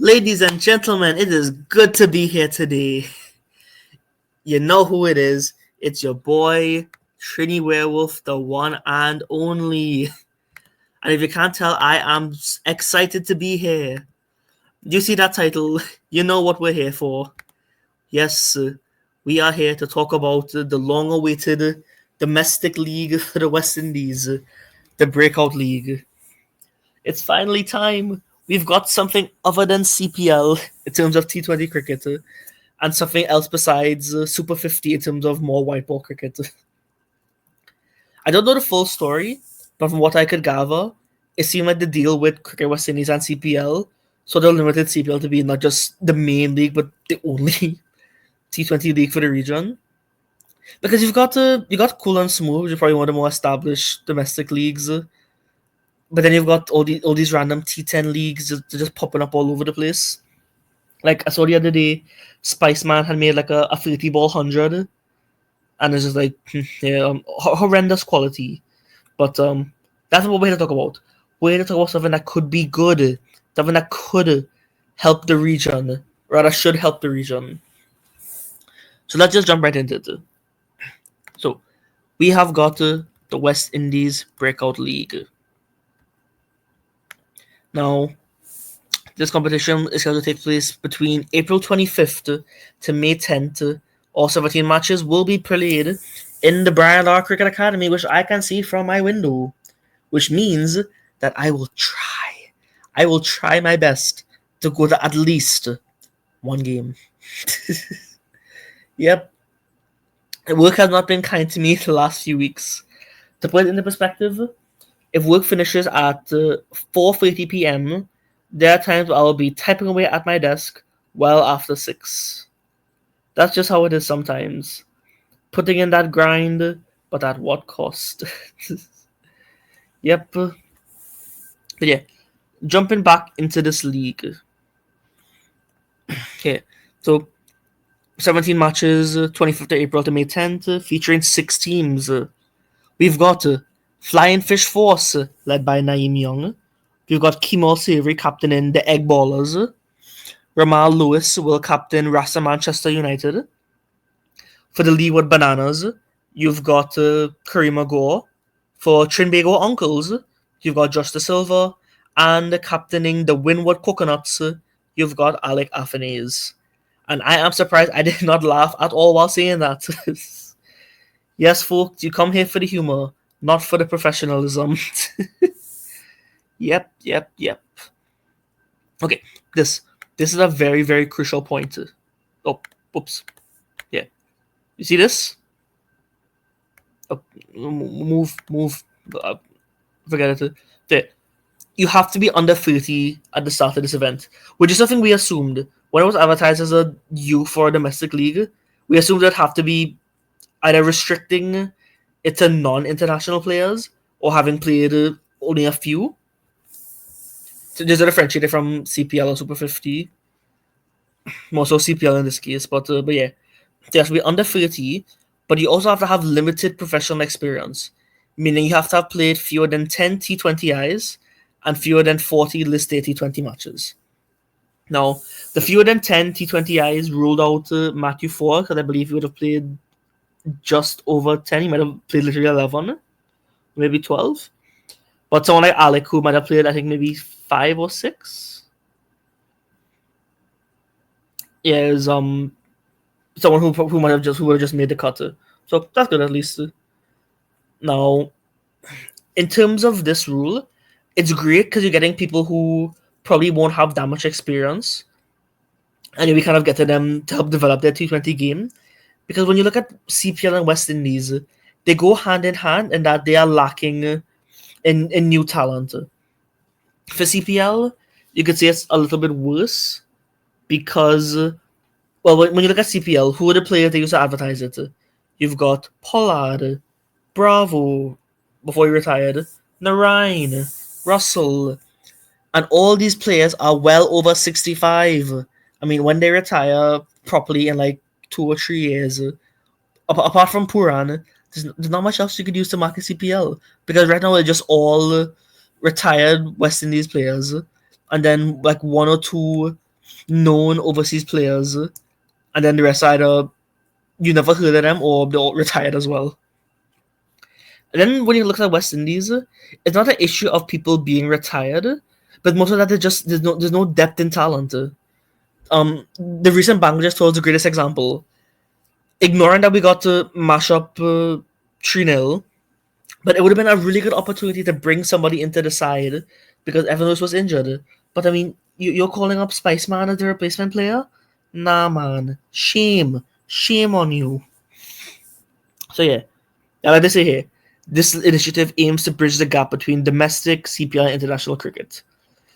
Ladies and gentlemen, it is good to be here today. You know who it is. It's your boy, Trini Werewolf, the one and only. And if you can't tell, I am excited to be here. You see that title? You know what we're here for. Yes, we are here to talk about the long awaited domestic league for the West Indies, the Breakout League. It's finally time. We've got something other than CPL in terms of T20 cricket, and something else besides Super 50 in terms of more white ball cricket. I don't know the full story, but from what I could gather, it seemed like the deal with Cricket West Indies and CPL, so they limited CPL to be not just the main league, but the only T20 league for the region. Because you got Cool and Smooth, which is probably one of the more established domestic leagues. But then you've got all these random T10 leagues just popping up all over the place. Like I saw the other day, Spiceman had made like a 30 ball 100, and it's just like horrendous quality. But that's what we're here to talk about. We're here to talk about something that could be good, something that could help the region, rather should help the region. So let's just jump right into it. So we have got the West Indies Breakout League. Now, this competition is going to take place between April 25th to May 10th. All 17 matches will be played in the Brian Lara Cricket Academy, which I can see from my window, which means that I will try. I will try my best to go to at least one game. Yep. Work has not been kind to me the last few weeks. To put it into perspective, if work finishes at 4:30 p.m., there are times where I will be typing away at my desk well after 6. That's just how it is sometimes. Putting in that grind, but at what cost? Yep. But yeah, jumping back into this league. Okay, so 17 matches, 25th of April to May 10th, featuring 6 teams. We've got Flying Fish Force, led by Naeem Young. We've got Kemal Savory captaining the Egg Ballers. Ramal Lewis will captain Rasa Manchester United. For the Leeward Bananas, you've got Karima Gore. For Trinbago Uncles, you've got Josh De Silva. And captaining the Windward Coconuts, you've got Alec Afanese. And I am surprised I did not laugh at all while saying that. Yes, folks, you come here for the humor, not for the professionalism. Yep. Okay, this is a very, very crucial point. Oh, whoops. Yeah. You see this? Oh, move. Forget it. There. You have to be under 30 at the start of this event, which is something we assumed. When it was advertised as a youth for a domestic league, we assumed it'd have to be either restricting it to non-international players or having played only a few. So there's a differentiator from CPL or Super 50. More so CPL in this case, but yeah. They have to be under 30, but you also have to have limited professional experience, meaning you have to have played fewer than 10 T20Is and fewer than 40 List A T20 matches. Now, the fewer than 10 T20Is ruled out Matthew Ford, because I believe he would have played just over 10. He might have played literally 11, maybe 12. But someone like Alec, who might have played, I think, maybe 5 or 6. Yeah, is someone who would have just made the cut. So that's good at least. Now, in terms of this rule, it's great because you're getting people who probably won't have that much experience, and we kind of get to them to help develop their T20 game. Because when you look at CPL and West Indies, they go hand in hand in that they are lacking in new talent. For CPL, you could say it's a little bit worse because, well, when you look at CPL, who are the players they used to advertise it? You've got Pollard, Bravo, before he retired, Narain, Russell, and all these players are well over 65. I mean, when they retire properly in like 2 or 3 years, apart from Puran, there's not much else you could use to market CPL, because right now they're just all retired West Indies players, and then like 1 or 2 known overseas players, and then the rest either you never heard of them or they're all retired as well. And then when you look at West Indies, it's not an issue of people being retired, but most of that is just there's no depth in talent. The recent Bangladesh tour is the greatest example. Ignoring that we got to mash up 3-0, but it would have been a really good opportunity to bring somebody into the side because everyone else was injured. But I mean, you're calling up Spiceman as the replacement player? Nah, man. Shame on you. So yeah, like I say here, this initiative aims to bridge the gap between domestic, CPL, and international cricket.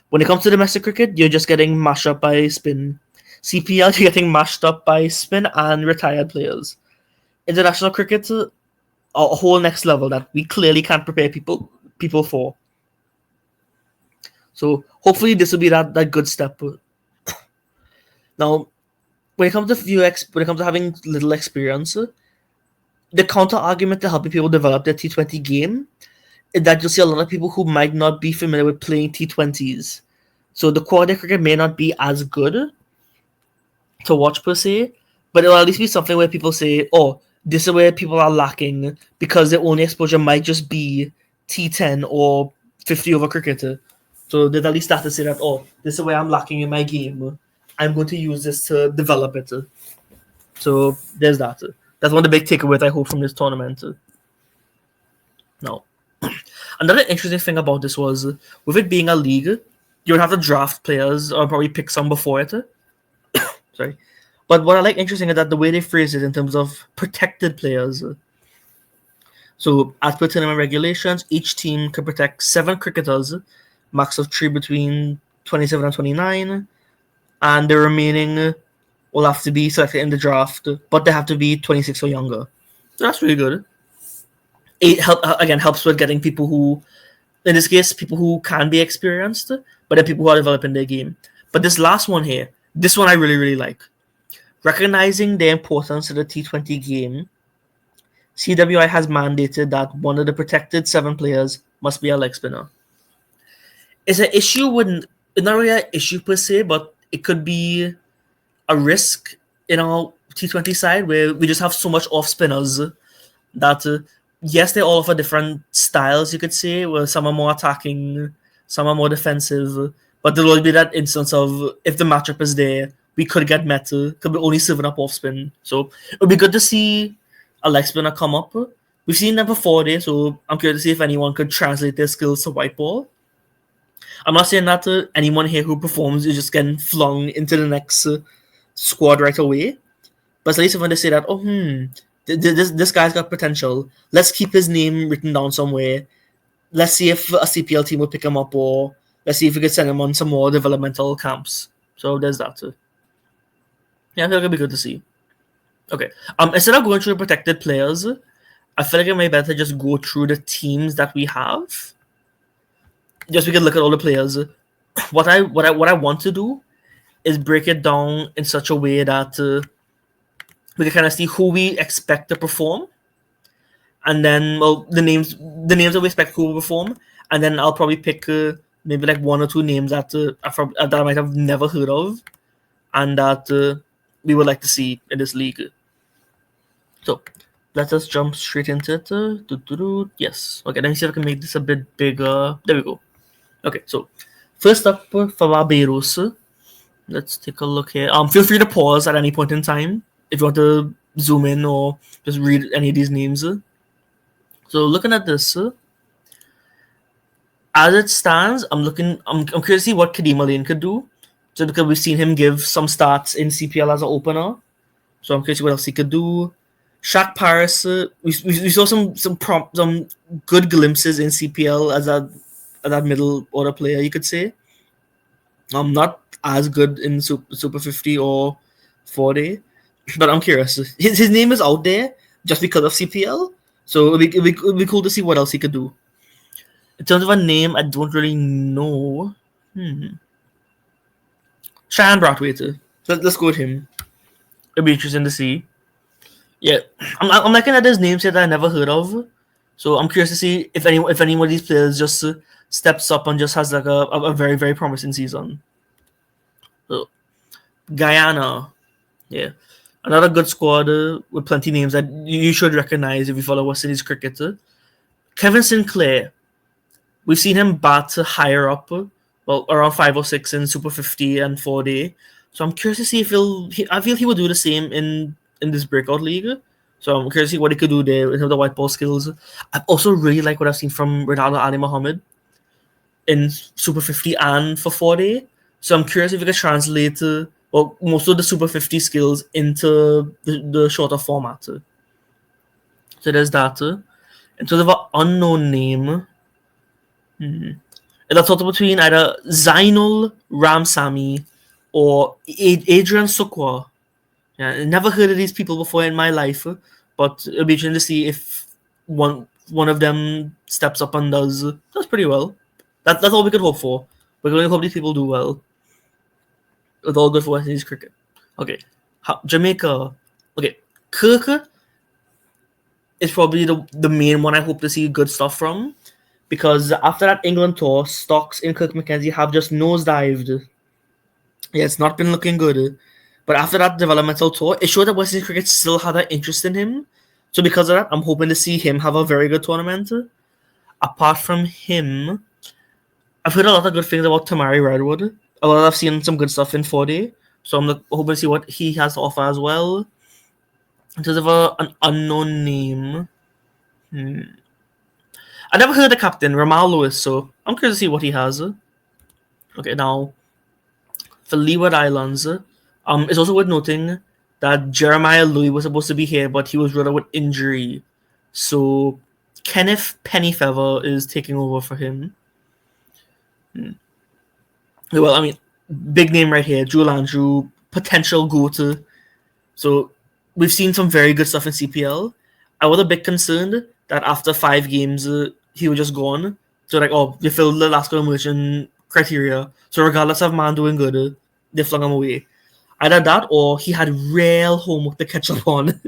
When it comes to domestic cricket, you're just getting mashed up by spin. CPL, you're getting mashed up by spin and retired players. International cricket, a whole next level that we clearly can't prepare people for. So hopefully this will be that good step. Now, when it comes to having little experience, the counter argument to helping people develop their T20 game is that you'll see a lot of people who might not be familiar with playing T20s. So the quality of cricket may not be as good to watch per se, but it'll at least be something where people say, oh, this is where people are lacking because their only exposure might just be T10 or 50 over cricket. So they'd at least start to say that, oh, this is where I'm lacking in my game. I'm going to use this to develop it. So there's that. That's one of the big takeaways I hope from this tournament. Now, another interesting thing about this was, with it being a league, you would have to draft players or probably pick some before it. Sorry. But what I like interesting is that the way they phrase it in terms of protected players. So, as per tournament regulations, each team can protect 7 cricketers, max of 3 between 27 and 29, and the remaining will have to be selected in the draft, but they have to be 26 or younger. So that's really good. It helps with getting people who, in this case, people who can be experienced, but then people who are developing their game. But this last one here, this one I really, really like. Recognizing the importance of the T20 game, CWI has mandated that one of the protected 7 players must be a leg spinner. It's an issue with, not really an issue per se, but it could be a risk in our T20 side where we just have so much off spinners that yes, they all offer different styles, you could say, where some are more attacking, some are more defensive, but there will be that instance of if the matchup is there, we could get meta, could be only serving up off spin. So it would be good to see a leg spinner come up. We've seen them before there, so I'm curious to see if anyone could translate their skills to white ball. I'm not saying that anyone here who performs is just getting flung into the next squad right away, but at least when they say that, this guy's got potential, let's keep his name written down somewhere, let's see if a CPL team will pick him up, or let's see if we could send him on some more developmental camps. So there's that too. Yeah, I feel like it'd be good to see. Okay, instead of going through the protected players, I feel like it may be better just go through the teams that we have, just we can look at all the players. What I want to do is break it down in such a way that we can kind of see who we expect to perform, and then the names that we expect who will perform, and then I'll probably pick maybe like 1 or 2 names that that I might have never heard of, and that we would like to see in this league. So let us jump straight into it. Yes. Okay, let me see if I can make this a bit bigger. There we go. Okay, so first up for Barbados. Let's take a look here. Feel free to pause at any point in time if you want to zoom in or just read any of these names. So looking at this, as it stands, I'm curious to see what Kadeem Alain could do. So because we've seen him give some starts in CPL as an opener, so I'm curious what else he could do. Shaq Paris, we saw some good glimpses in CPL as that middle order player, you could say. Not as good in Super 50 or 40, but I'm curious. His name is out there just because of CPL, so it'd be cool to see what else he could do. In terms of a name, I don't really know. Cheyenne Brathwaite. Let's go with him. It'd be interesting to see. Yeah, I'm looking at his names here that I never heard of, so I'm curious to see if any of these players just steps up and just has like a very, very promising season. So Guyana. Yeah. Another good squad with plenty of names that you should recognize if you follow West Indies cricket. Kevin Sinclair. We've seen him bat higher up, well, around 5 or 6 in Super 50 and 4-day. So I'm curious to see if I feel he will do the same in this Breakout League. So I'm curious to see what he could do there in terms of the white ball skills. I also really like what I've seen from Ronaldo Ali Mohammed in Super 50 and for 4-day. So I'm curious if we could translate most of the Super 50 skills into the shorter format. So there's that. In terms of an unknown name, it's a total between either Zainul Ramsamy or Adrian Sukwa. Yeah, I never heard of these people before in my life, but it'll be interesting to see if one of them steps up and does pretty well. That's all we could hope for. We can only hope these people do well. It's all good for West Indies cricket. Okay, Jamaica. Okay, Kirk is probably the main one I hope to see good stuff from, because after that England tour, stocks in Kirk McKenzie have just nosedived. Yeah, it's not been looking good. But after that developmental tour, it showed that West Indies cricket still had an interest in him. So because of that, I'm hoping to see him have a very good tournament. Apart from him, I've heard a lot of good things about Tamari Redwood. I've seen some good stuff in 4-day. So I'm hoping to see what he has to offer as well. In terms of an unknown name, I never heard the captain, Ramal Lewis, so I'm curious to see what he has. Okay, now, for Leeward Islands, it's also worth noting that Jeremiah Louis was supposed to be here, but he was ruled out with injury. So Kenneth Pennyfeather is taking over for him. Well, I mean, big name right here, Jewel Andrew, potential go-to. So we've seen some very good stuff in CPL. I was a bit concerned that after 5 games, he was just gone. So like, they filled the last merchant criteria. So regardless of man doing good, they flung him away. Either that or he had real homework to catch up on.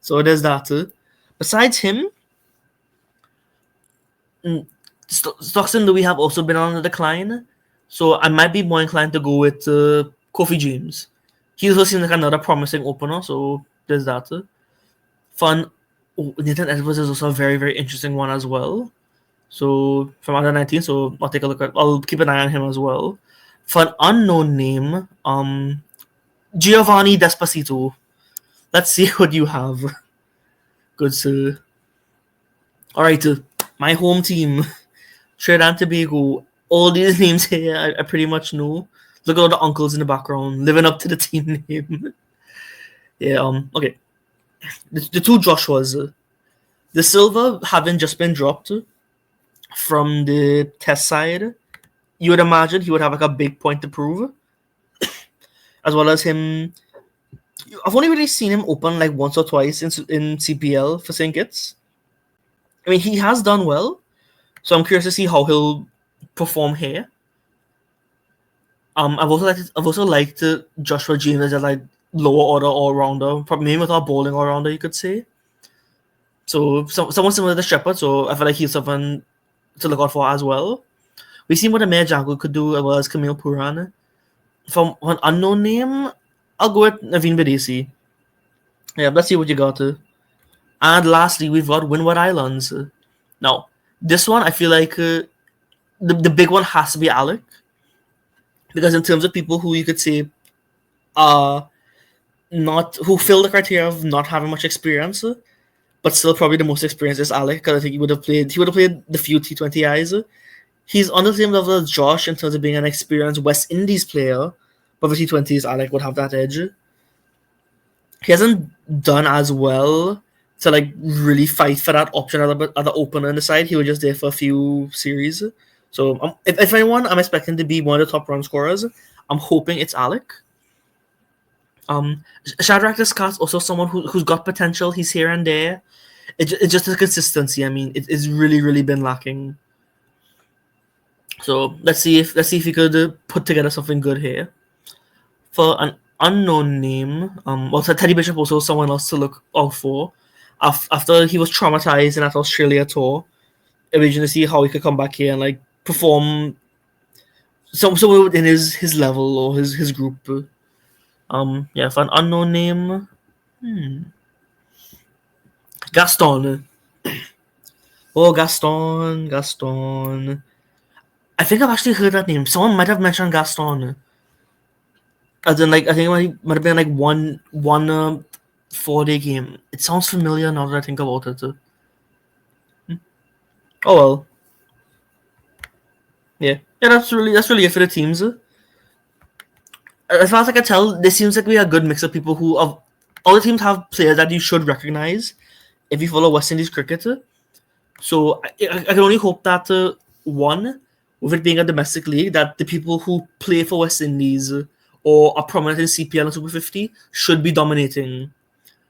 So there's that. Besides him, Stockton Louis have also been on the decline. So I might be more inclined to go with Kofi James. He also seems like another promising opener. So there's that. Nathan Edwards is also a very, very interesting one as well. So from under 19, so I'll take a look at. I'll keep an eye on him as well. For an unknown name, Giovanni Despacito. Let's see what you have. Good sir. All right, my home team, Trinidad and Tobago. All these names here, I pretty much know. Look at all the uncles in the background, living up to the team name. Yeah. Okay. The 2 Joshuas. The Silver having just been dropped from the test side, you would imagine he would have like a big point to prove. As well as him, I've only really seen him open like once or twice in CPL for St. Kitts. I mean, he has done well, so I'm curious to see how he'll perform here. I've also liked Joshua James as a like lower order all rounder, probably maybe with our bowling all rounder, you could say. So someone similar to Shepard, so I feel like he's someone to look out for as well. We've seen what Amir Jango could do as well as Camille Puran. From an unknown name, I'll go with Naveen Videsi. Yeah, let's see what you got. And lastly, we've got Windward Islands. Now, this one, I feel like the big one has to be Alec. Because in terms of people who you could say who fill the criteria of not having much experience, but still probably the most experienced is Alec, because I think he would have played the few T20Is. He's on the same level as Josh in terms of being an experienced West Indies player, but for T20s, Alec would have that edge. He hasn't done as well to like really fight for that option at the opener on the side. He was just there for a few series. So if anyone I'm expecting to be one of the top run scorers, I'm hoping it's Alec. Shadrach Descartes also someone who's got potential. He's here and there. It's just the consistency. I mean, it's really, really been lacking. So let's see if we could put together something good here. For an unknown name, so Teddy Bishop also someone else to look out for. After he was traumatized in that Australia tour, originally see how he could come back here and like perform somewhere within his level or his group. Yeah, for an unknown name, Gaston. Oh, Gaston. I think I've actually heard that name. Someone might have mentioned Gaston. As in, like, I think it might have been like one 4-day game. It sounds familiar now that I think about it. Oh well, yeah. That's really it for the teams. As far as I can tell, there seems like we are a good mix of people who of all the teams have players that you should recognize if you follow West Indies cricket. So I can only hope that one, with it being a domestic league, that the people who play for West Indies or are prominent in CPL and Super 50 should be dominating.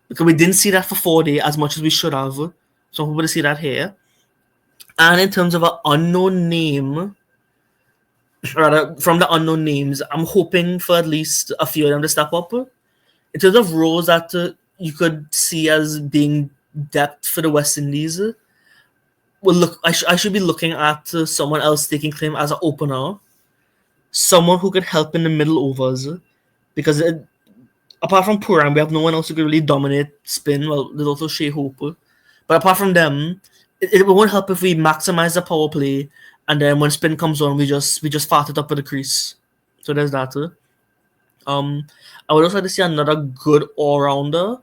Because we didn't see that for 4-day as much as we should have. So I'm hoping to see that here. And in terms of an unknown name, rather from the unknown names, I'm hoping for at least a few of them to step up. In terms of roles that you could see as being depth for the West Indies, well, look, I should be looking at someone else taking claim as an opener, someone who could help in the middle overs, because apart from Puran, we have no one else who could really dominate spin. Well, there's also Shea Hope, but apart from them, it won't help if we maximize the power play, and then when spin comes on, we just fart it up for the crease. So there's that. I would also like to see another good all-rounder.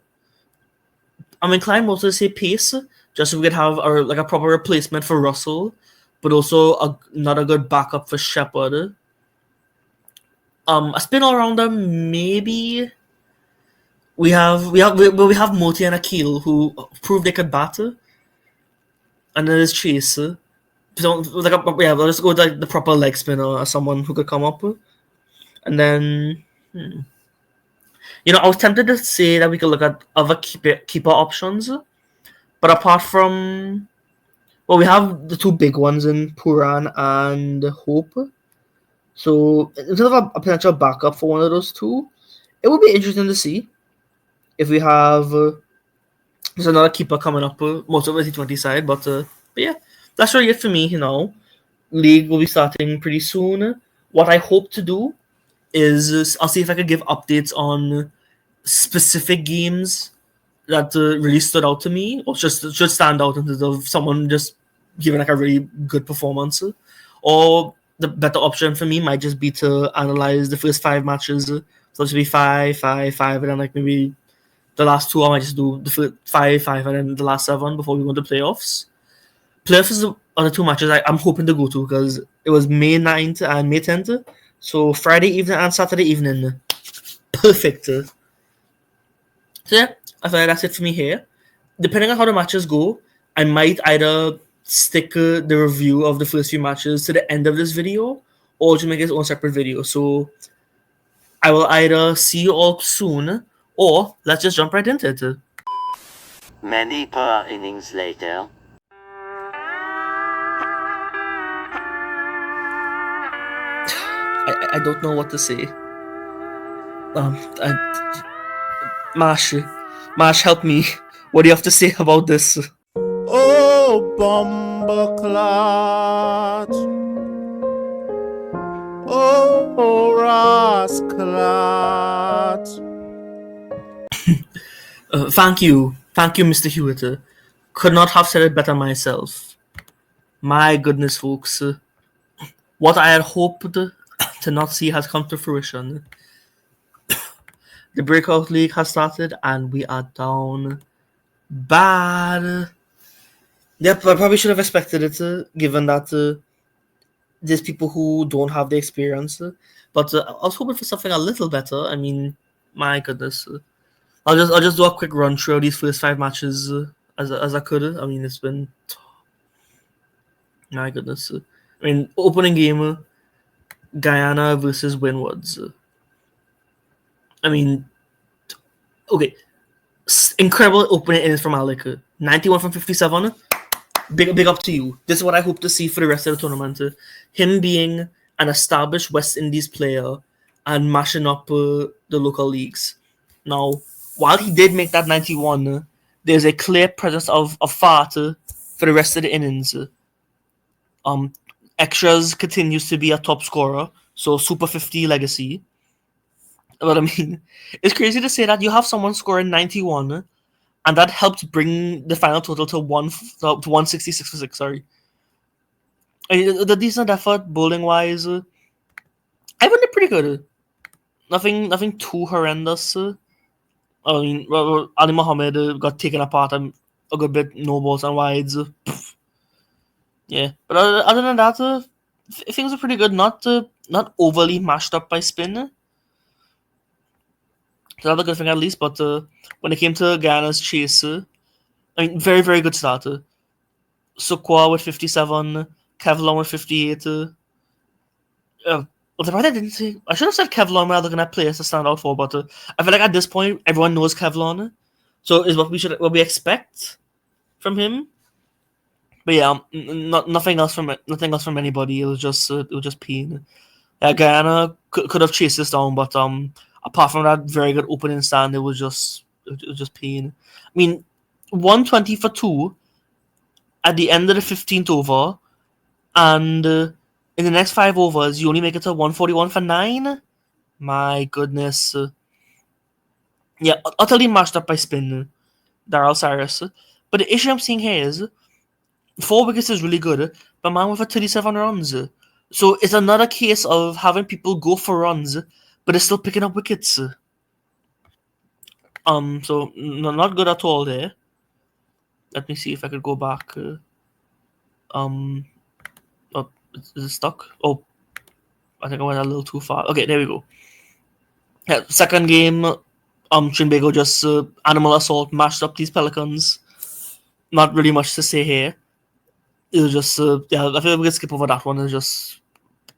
I'm inclined also to say pace, just so we could have a proper replacement for Russell, but also another good backup for Shepard. A spin all-rounder, maybe. We have Moti and Akil who proved they could bat, and then there's Chase. So let's go with the proper leg spinner as someone who could come up, and then. I was tempted to say that we could look at other keeper options, but apart from, well, we have the two big ones in Puran and Hope. So in terms of a potential backup for one of those two, it would be interesting to see if we have there's another keeper coming up, most of the T20 side. But yeah, that's really it for me. League will be starting pretty soon. What I hope to do is I'll see if I can give updates on specific games that really stood out to me, or just should stand out in terms of someone just giving like a really good performance. Or the better option for me might just be to analyze the first 5 matches. So it should be 5, 5, 5, and then like maybe the last 2 I might just do the first 5, 5, and then the last 7 before we go into playoffs. Playoffs are the 2 matches I'm hoping to go to because it was May 9th and May 10th. So Friday evening and Saturday evening. Perfect. So yeah, I feel like that's it for me here. Depending on how the matches go, I might either stick the review of the first few matches to the end of this video or to make its own separate video. So I will either see you all soon or let's just jump right into it. Many per innings later. I don't know what to say. Marsh, help me. What do you have to say about this? Oh, Bumbleclot. Oh, Rascalot. Thank you, Mr. Hewitt. Could not have said it better myself. My goodness, folks. What I had hoped to not see has come to fruition. The Breakout League has started and we are down bad. Yep, I probably should have expected it, given that there's people who don't have the experience. But I was hoping for something a little better. I mean, my goodness. I'll just do a quick run through of these first 5 matches as I could. I mean, it's been my goodness. I mean, opening game, Guyana versus Windwards. I mean, okay, incredible opening innings from Alec. 91 from 57. Big up to you. This is what I hope to see for the rest of the tournament. Him being an established West Indies player and mashing up the local leagues. Now, while he did make that 91, there's a clear presence of fart for the rest of the innings. Extras continues to be a top scorer, so Super 50 legacy. But I mean, it's crazy to say that you have someone scoring 91, and that helped bring the final total to 166 for 6. Sorry, I mean, the decent effort bowling wise. I found it pretty good. Nothing too horrendous. I mean, Ali Mohammed got taken apart a good bit, no balls and wides. Yeah, but other than that, things are pretty good. Not overly mashed up by spin. So that's a good thing at least. But when it came to Guyana's chase, I mean, very very good starter. Sukwa with 57, Kevlon with 58. Well, the part I didn't say, I should have said Kevlon rather than players to stand out for, but I feel like at this point everyone knows Kevlon, so is what we expect from him. But yeah, nothing else from anybody. It was just pain. Yeah, Guyana could have chased this down, but apart from that very good opening stand, it was just pain. I mean, 120 for 2 at the end of the 15th over, and in the next 5 overs, you only make it to 141 for 9. My goodness. Yeah, utterly mashed up by spin, Daryl Cyrus. But the issue I'm seeing here is 4 wickets is really good, but man with a 37 runs. So it's another case of having people go for runs, but they're still picking up wickets. So not good at all there. Let me see if I could go back. Oh, is it stuck? Oh, I think I went a little too far. Okay, there we go. Yeah, second game, Trinbago just animal assault mashed up these Pelicans. Not really much to say here. It was just yeah. I feel like we can skip over that one. It's just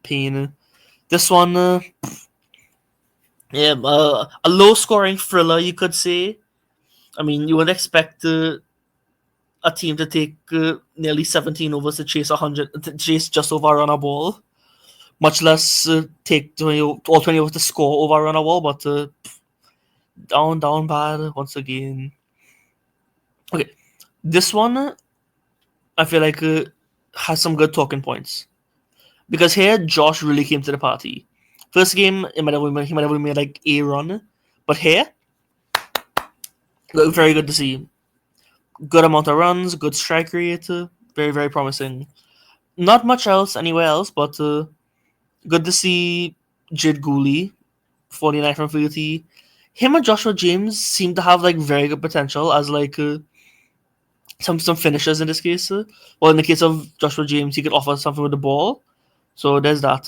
pain. This one, yeah, a low scoring thriller, you could say. I mean, you would expect a team to take nearly 17 overs to chase 100, to chase just over a run a ball, much less take 20, all 20 overs to score over a run a ball. But down bad once again. Okay, this one I feel like has some good talking points because here Josh really came to the party. First game, he might have made like a run, but here, very good to see. Good amount of runs, good strike rate, very very promising. Not much else anywhere else, but good to see Jid Gooley, 49 from 30. Him and Joshua James seem to have like very good potential as like some finishers in this case. Well, in the case of Joshua James, he could offer something with the ball. So there's that.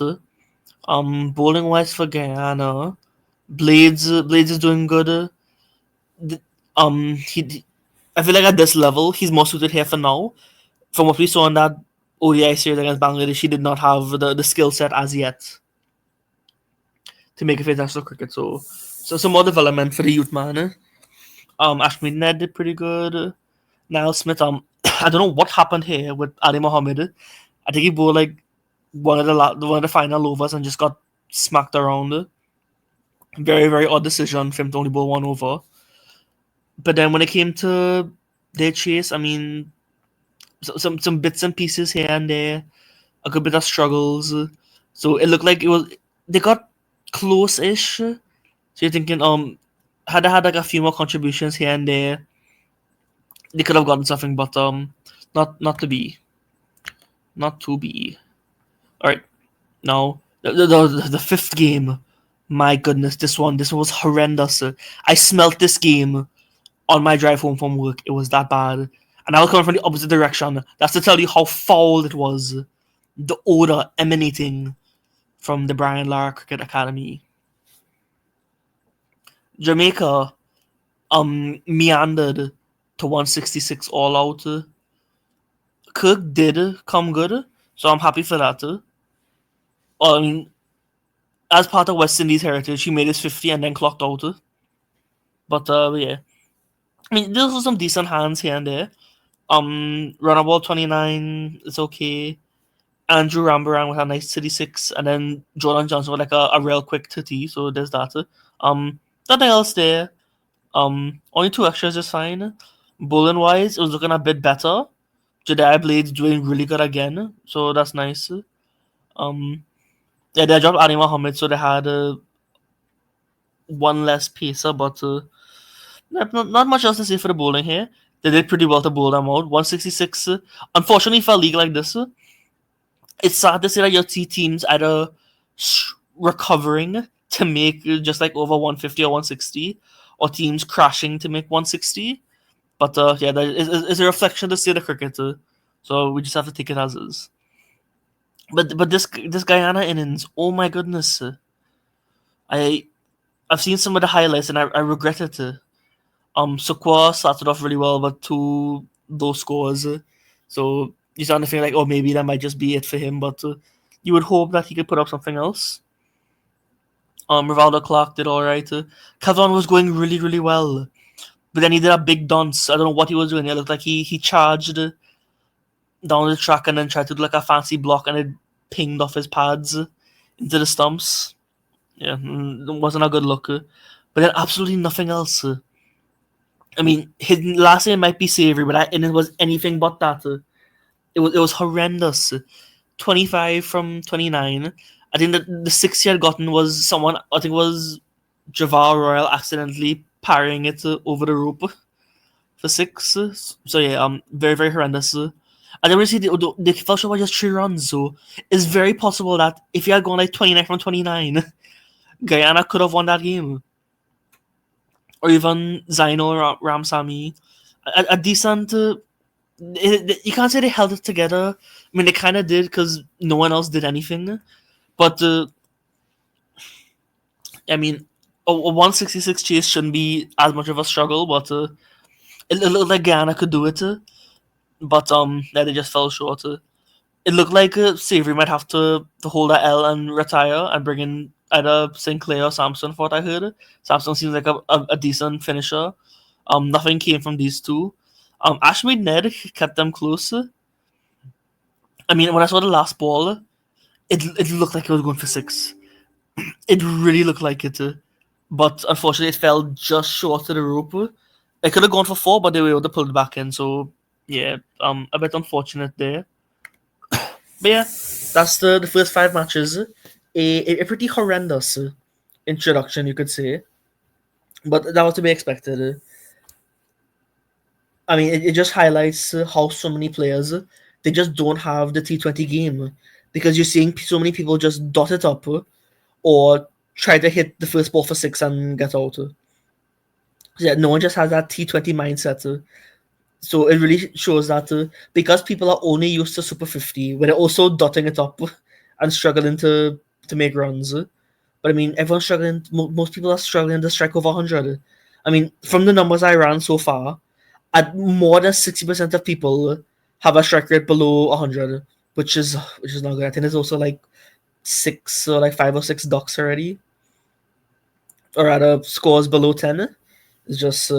Bowling wise for Guyana, Blades is doing good. He I feel like at this level he's more suited here for now. From what we saw in that ODI series against Bangladesh, he did not have the skill set as yet to make it for international cricket. So some more development for the Youthman. Ashmead Ned did pretty good. Niall Smith, I don't know what happened here with Ali Mohammed. I think he bowled like one of the final overs and just got smacked around. Very very odd decision for him to only bowl 1 over. But then when it came to their chase, I mean, some bits and pieces here and there, a good bit of struggles. So it looked like they got close-ish. So you're thinking, had they had like a few more contributions here and there, they could have gotten something, but not to be. Not to be. Alright. Now the 5th game. My goodness, this one was horrendous. I smelt this game on my drive home from work. It was that bad. And I was coming from the opposite direction. That's to tell you how foul it was. The odor emanating from the Brian Lara Cricket Academy. Jamaica meandered to 166 all out. Kirk did come good, so I'm happy for that. I mean, as part of West Indies heritage, he made his 50 and then clocked out. But yeah. I mean, there were some decent hands here and there. Runnable 29 is okay. Andrew Rambarang with a nice 36, and then Jordan Johnson with like a real quick 30. So there's that. Nothing else there. Only 2 extras is fine. Bowling wise, it was looking a bit better. Jediah Blades doing really good again, so that's nice. Yeah, they dropped Ali Mohammed, so they one less pacer, but not much else to say for the bowling here. They did pretty well to bowl them out. 166. Unfortunately, for a league like this, it's sad to say that your teams either recovering to make just like over 150 or 160, or teams crashing to make 160. But yeah, that is a reflection to state of cricket. So we just have to take it as is. But this Guyana innings, oh my goodness, I've seen some of the highlights and I regret it. Sukwa started off really well, but two those scores. So you're starting to feel like, oh, maybe that might just be it for him. But you would hope that he could put up something else. Rivaldo Clark did all right. Kevon was going really, really well, but then he did a big dance. I don't know what he was doing. It looked like he charged down the track and then tried to do like a fancy block, and it pinged off his pads into the stumps. Yeah, it wasn't a good look. But then absolutely nothing else. I mean, his last name might be Savory, but that innings was anything but that. It was horrendous. 25 from 29. I think the 6 he had gotten was someone, I think it was Javar Royal accidentally parrying it over the rope for 6. So yeah, very, very horrendous. I never see the fell short by just 3 runs, so it's very possible that if he had gone like 29 from 29, Guyana could have won that game. Or even Zaino or Ramsamy. A decent... you can't say they held it together. I mean, they kind of did because no one else did anything. But, I mean, a 166 chase shouldn't be as much of a struggle, but it looked like Guyana could do it. But yeah, they just fell short. It looked like Savory might have to hold that L and retire and bring in either Sinclair or Samson, for what I heard. Samson seems like a decent finisher. Nothing came from these two. Ashmead Ned kept them close. I mean, when I saw the last ball, it looked like it was going for 6. It really looked like it. But unfortunately, it fell just short of the rope. It could have gone for 4, but they were able to pull it back in. So, yeah, a bit unfortunate there. But yeah, that's the first 5 matches. A pretty horrendous introduction, you could say. But that was to be expected. I mean, it just highlights how so many players, they just don't have the T20 game. Because you're seeing so many people just dot it up or try to hit the first ball for 6 and get out. So yeah, no one just has that T20 mindset. So it really shows that because people are only used to Super 50, where they're also dotting it up and struggling to make runs. But I mean, everyone's struggling. Most people are struggling to strike over 100. I mean, from the numbers I ran so far, at more than 60% of people have a strike rate below 100, which is not good. I think there's also like 6 or like 5 or 6 ducks already, or rather scores below 10. It's just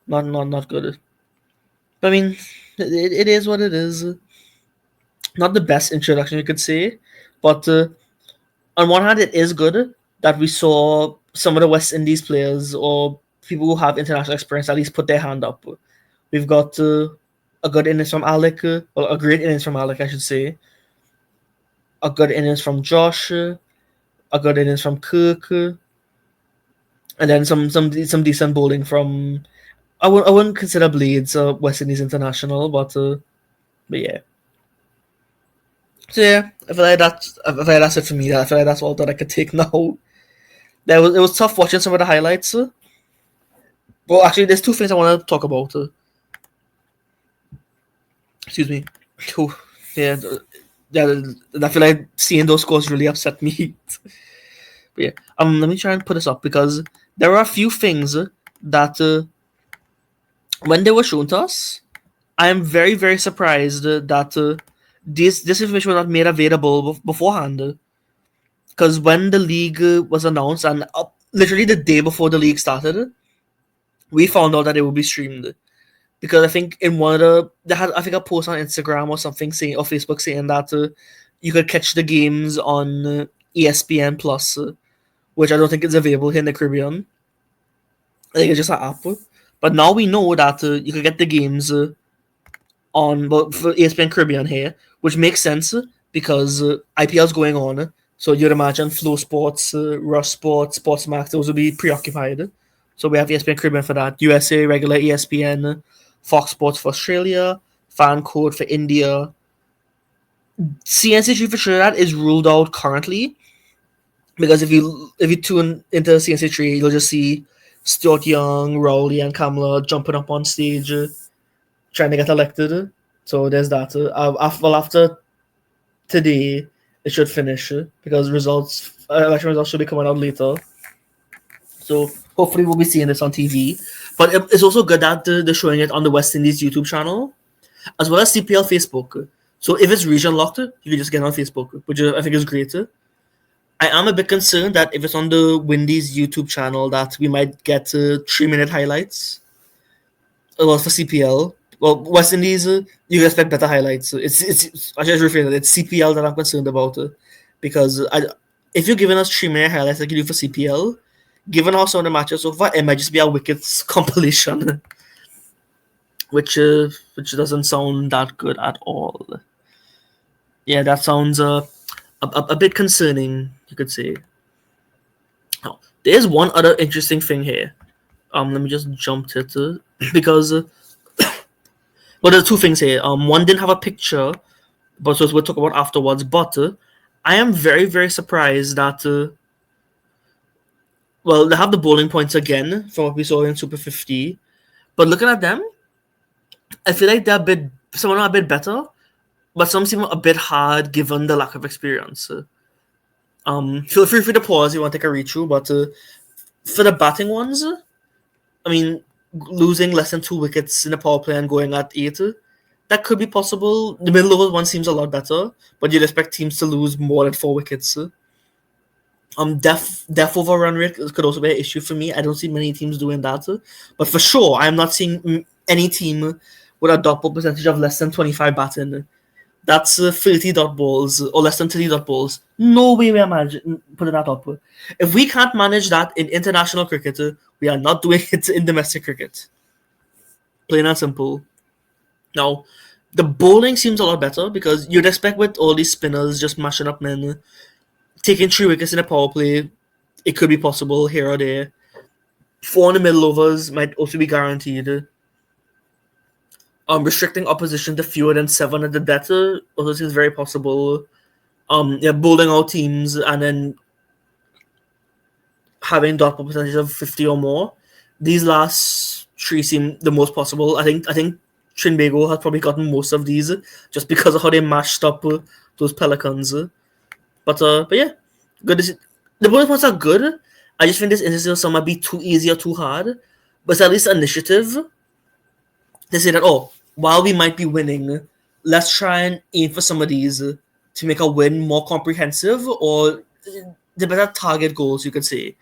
not good. But I mean, it is what it is. Not the best introduction you could say, but on one hand, it is good that we saw some of the West Indies players or people who have international experience at least put their hand up. We've got a good innings from Alec, or a great innings from Alec, I should say. A good innings from Josh, a good innings from Kirk, and then some decent bowling from. I wouldn't consider Blades West Indies international, but yeah. So yeah, I feel like that's it for me. I feel like that's all that I could take now. It was tough watching some of the highlights. Well, actually, there's 2 things I want to talk about. Excuse me. Yeah, I feel like seeing those scores really upset me. But yeah, let me try and put this up because there are a few things that when they were shown to us, I am very, very surprised that this information was not made available beforehand. Because when the league was announced and literally the day before the league started, we found out that it would be streamed. Because I think in one of they had a post on Instagram or something saying or Facebook saying that you could catch the games on ESPN Plus, which I don't think is available here in the Caribbean. I think it's just an app. But now we know that you could get the games for ESPN Caribbean here, which makes sense because IPL is going on. So you'd imagine Flow Sports, Rush Sports, Sportsmax, those would be preoccupied. So we have ESPN Caribbean for that, USA, regular ESPN, Fox Sports for Australia, Fan Code for India. CNC3 for Trinidad is ruled out currently because if you tune into CNC3, you'll just see Stuart Young, Rowley, and Kamala jumping up on stage trying to get elected. So there's that. After today, it should finish because election results should be coming out later. So hopefully we'll be seeing this on TV. But it's also good that they're showing it on the West Indies YouTube channel, as well as CPL Facebook. So if it's region locked, you can just get on Facebook, which I think is great. I am a bit concerned that if it's on the Windies YouTube channel, that we might get 3-minute highlights. A lot for CPL. Well, West Indies, you can expect better highlights. It's I should rephrase that. It's CPL that I'm concerned about, because if you're giving us 3-minute highlights like you do for CPL, given how some of the matches so far, it might just be a wickets compilation, which doesn't sound that good at all. Yeah, that sounds a bit concerning, you could say. Oh, there's one other interesting thing here. Let me just jump to it because well, there's two things here. One didn't have a picture, but so we'll talk about afterwards. But I am very, very surprised that well, they have the bowling points again from what we saw in Super 50. But looking at them, I feel like some are a bit better, but some seem a bit hard given the lack of experience. Feel free to pause if you want to take a read through, but for the batting ones, I mean, losing less than 2 wickets in the power play and going at 8, that could be possible. The middle over one seems a lot better, but you'd expect teams to lose more than 4 wickets. Death over run rate could also be an issue for me. I don't see many teams doing that, but for sure, I'm not seeing any team with a dot ball percentage of less than 25 batting. That's 30 dot balls or less than 30 dot balls. No way we are putting that up. If we can't manage that in international cricket, we are not doing it in domestic cricket. Plain and simple. Now, the bowling seems a lot better because you'd expect with all these spinners just mashing up men, taking 3 wickets in a power play, it could be possible here or there. 4 in the middle overs might also be guaranteed. Restricting opposition to fewer than 7 at the death also seems very possible. Bowling out teams and then having dot ball percentage of 50 or more. These last 3 seem the most possible. I think Trinbago has probably gotten most of these just because of how they mashed up those Pelicans. But yeah, good. The bonus points are good. I just think this instance some might be too easy or too hard. But it's at least initiative. They say that, while we might be winning, let's try and aim for some of these to make a win more comprehensive or the better target goals, you could say,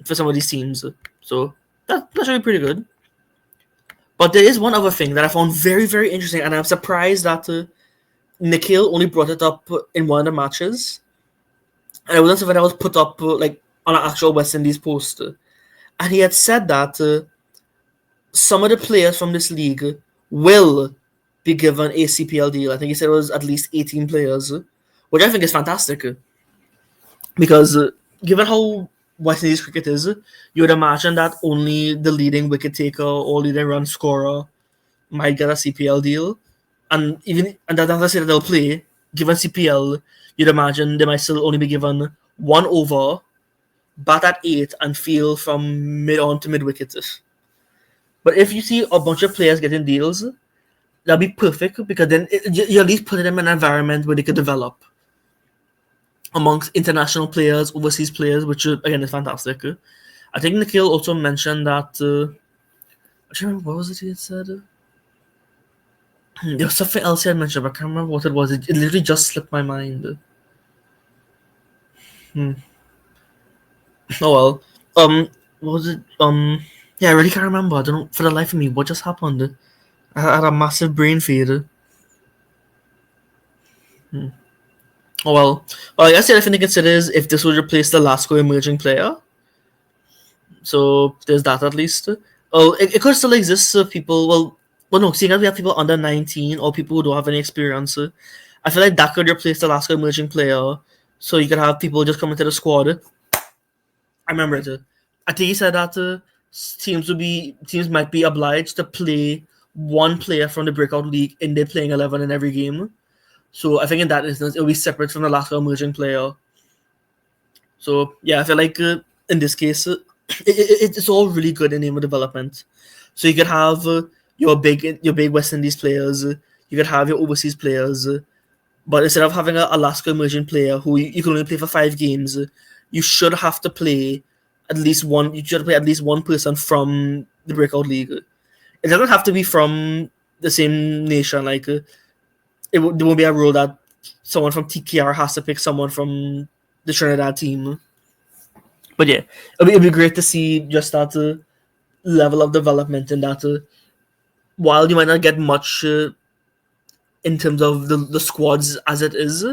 for some of these teams. So that should be pretty good. But there is one other thing that I found very, very interesting, and I'm surprised that Nikhil only brought it up in one of the matches. And I wasn't sure if that was put up on an actual West Indies post. And he had said that some of the players from this league will be given a CPL deal. I think he said it was at least 18 players, which I think is fantastic. Because given how West Indies cricket is, you would imagine that only the leading wicket taker or leading run scorer might get a CPL deal. And that doesn't say that they'll play. Given CPL, you'd imagine they might still only be given 1 over, bat at 8, and field from mid-on to mid-wicket. But if you see a bunch of players getting deals, that'll be perfect because then you at least put them in an environment where they could develop amongst international players, overseas players, which again is fantastic. I think Nikhil also mentioned that. I can't remember what was it he had said. There was something else he had mentioned, but I can't remember what it was. It literally just slipped my mind. Oh well. What was it? Yeah, I really can't remember. I don't know for the life of me what just happened. I had a massive brain fade. Oh well. I guess the other thing to consider is if this would replace the Lasco emerging player. So there's that at least. It could still exist for people. Well, no. Seeing as we have people under 19 or people who don't have any experience, I feel like that could replace the Lasco emerging player so you could have people just come into the squad. I remember it. I think he said that teams might be obliged to play one player from the Breakout League in their playing 11 in every game. So I think in that instance it'll be separate from the last emerging player. So yeah, I feel like in this case it's all really good in name of development. So you could have your big West Indies players, you could have your overseas players, but instead of having a Alaska emerging player who you can only play for 5 games, you should have to play at least one. You should play at least one person from the Breakout League. It doesn't have to be from the same nation. Like there won't be a rule that someone from TKR has to pick someone from the Trinidad team. But yeah, it'll be great to see just that level of development and that while you might not get much in terms of the squads as it is,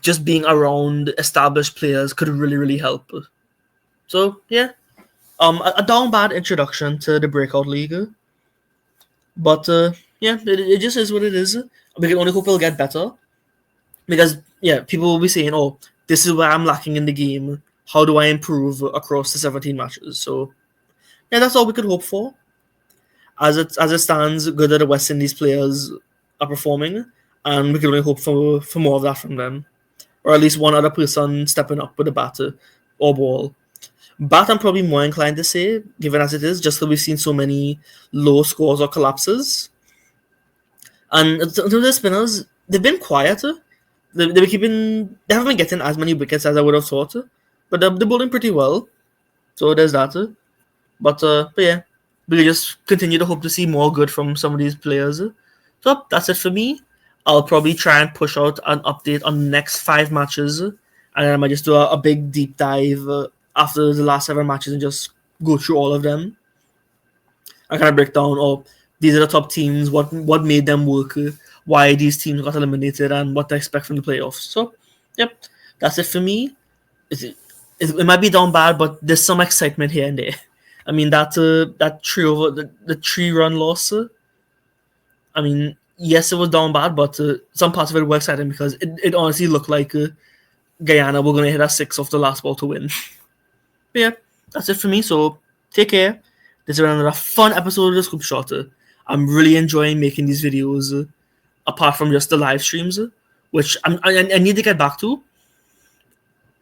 just being around established players could really help. So yeah, a down bad introduction to the Breakout League, but yeah, it just is what it is. We can only hope it'll get better, because yeah, people will be saying, "Oh, this is where I'm lacking in the game. How do I improve across the 17 matches?" So yeah, that's all we could hope for. As it stands, good that the West Indies players are performing, and we can only hope for more of that from them, or at least one other person stepping up with a bat or ball. Bat, I'm probably more inclined to say, given as it is, just that we've seen so many low scores or collapses. And in terms of the spinners, they've been quieter. They haven't been getting as many wickets as I would have thought, but they're bowling pretty well. So there's that. But yeah, we just continue to hope to see more good from some of these players. So that's it for me. I'll probably try and push out an update on the next 5 matches, and then I might just do a big deep dive after the last 7 matches and just go through all of them. I kind of break down, these are the top teams, what made them work, why these teams got eliminated, and what to expect from the playoffs. So, yep, that's it for me. It might be down bad, but there's some excitement here and there. I mean, that 3-run loss, I mean, yes, it was down bad, but some parts of it were exciting because it honestly looked like Guyana were going to hit a 6 off the last ball to win. But yeah, that's it for me. So take care. This has been another fun episode of the Scoop Shot. I'm really enjoying making these videos, apart from just the live streams, which I need to get back to.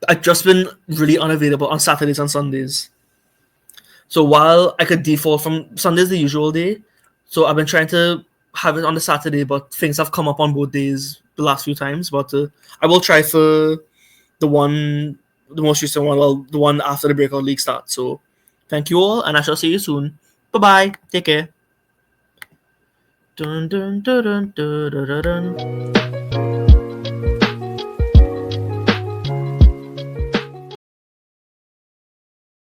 I've just been really unavailable on Saturdays and Sundays. So while I could default from Sunday's the usual day, so I've been trying to have it on the Saturday, but things have come up on both days the last few times. But I will try for the most recent one, well, the one after the Breakout League starts. So thank you all, and I shall see you soon. Bye-bye. Take care. Dun, dun, dun, dun, dun, dun, dun.